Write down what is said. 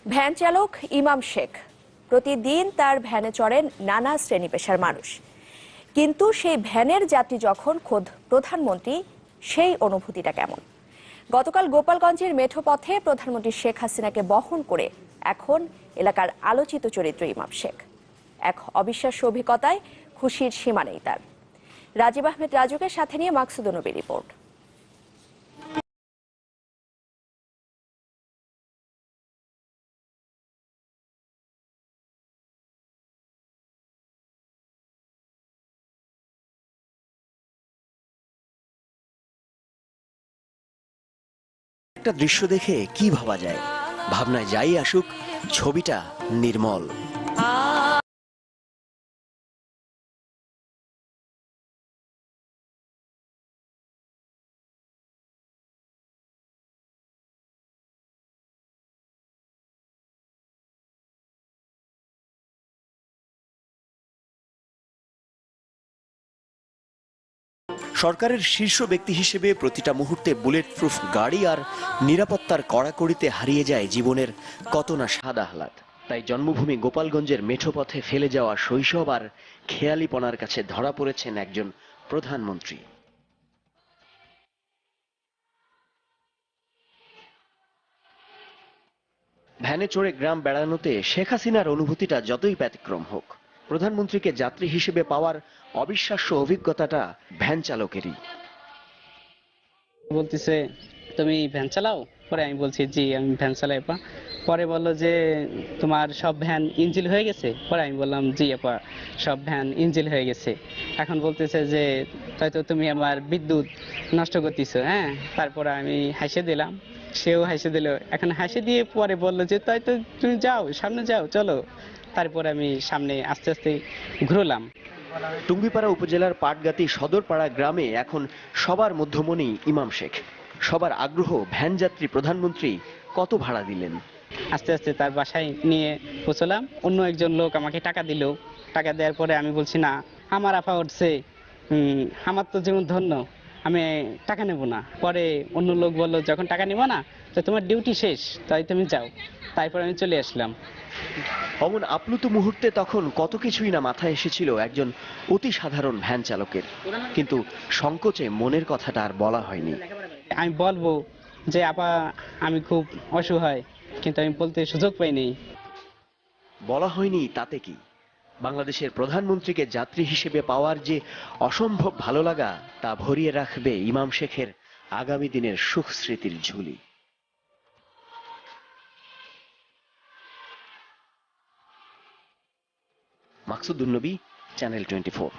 Van চালক ইমাম শেখ প্রতিদিন তার ভ্যানে চড়েন নানা শ্রেণী পেশার মানুষ, কিন্তু সেই ভ্যানের যাত্রী যখন খোদ প্রধানমন্ত্রী, সেই অনুভূতিটা কেমন? গতকাল গোপালগঞ্জের মেঠোপথে প্রধানমন্ত্রী শেখ হাসিনাকে বহন করে এখন এলাকার আলোচিত চরিত্র ইমাম শেখ। এক অবিশ্বাস্য অভিজ্ঞতায় খুশির সীমা নেই তার। রাজীব আহমেদ রাজুকে সাথে নিয়ে মাকসুদ নবী রিপোর্ট। একটা দৃশ্য দেখে কি ভাবা যায়? ভাবনায় যাই আসুক, ছবিটা নির্মল। সরকারের শীর্ষ ব্যক্তি হিসেবে প্রতিটা মুহূর্তে বুলেট প্রুফ গাড়ি আর নিরাপত্তার কড়াকড়িতে হারিয়ে যায় জীবনের কত না স্বাদ আহ্লাদ। তাই জন্মভূমি গোপালগঞ্জের মেঠোপথে ফেলে যাওয়া শৈশব আর খেয়ালিপনার কাছে ধরা পড়েছেন একজন প্রধানমন্ত্রী। ভ্যানে চড়ে গ্রাম বেড়ানোতে শেখ হাসিনার অনুভূতিটা যতই ব্যতিক্রম হোক, প্রধানমন্ত্রীকে যাত্রী হিসেবে পাওয়ার অবিশ্বাস্য অভিজ্ঞতাটা ভ্যান চালকেরই। বলতেছে, তুমি ভ্যান চালাও? পরে আমি বলছি, জি আমি ভ্যান চালাই আপা। পরে বললো যে, তোমার সব ভ্যান ইঞ্জিল হয়ে গেছে? পরে আমি বললাম, জি আপা সব ভ্যান ইঞ্জিল হয়ে গেছে। এখন বলতেছে যে, তাই তো তুমি আমার বিদ্যুৎ নষ্ট করতেছো। হ্যাঁ, তারপরে আমি হাসে দিলাম, সেও হাসে দিল। এখন হাসে দিয়ে পরে বললো যে, তাই তো তুমি যাও, সামনে যাও, চলো। তারপরে আমি সামনে আস্তে আস্তে ঘুরলাম। টুঙ্গিপাড়া উপজেলার পাটগাতি সদরপাড়া গ্রামে এখন সবার মধ্যমণি ইমাম শেখ। সবার আগ্রহ, ভ্যান যাত্রী প্রধানমন্ত্রী কত ভাড়া দিলেন। আস্তে আস্তে তার বাসায় নিয়ে পৌঁছলাম। অন্য একজন লোক আমাকে টাকা দিল। টাকা দেওয়ার পরে আমি বলছি, না আমার আফা উঠছে, আমার তো জীবন ধন্য, আমি টাকা নেব না। পরে অন্য লোক বললো, যখন টাকা নেব না তো তোমার ডিউটি শেষ, তাই তুমি যাও। তারপর আমি চলে আসলাম। অমন আপ্লুত মুহূর্তে তখন কত কিছুই না মাথায় এসেছিল একজন অতি সাধারণ ভ্যান চালকের, কিন্তু সংকোচে মনের কথাটা আর বলা হয়নি। আমি বলবো যে, আপা আমি খুব অসহায়, কিন্তু আমি বলতে সুযোগ পাইনি। বলা হয়নি তাতে কি, বাংলাদেশের প্রধানমন্ত্রীকে যাত্রী হিসেবে পাওয়ার যে অসম্ভব ভালো লাগা, তা ভরিয়ে রাখবে ইমাম শেখের আগামী দিনের সুখ স্মৃতির ঝুলি। মাকসুদুন নবী, চ্যানেল 24।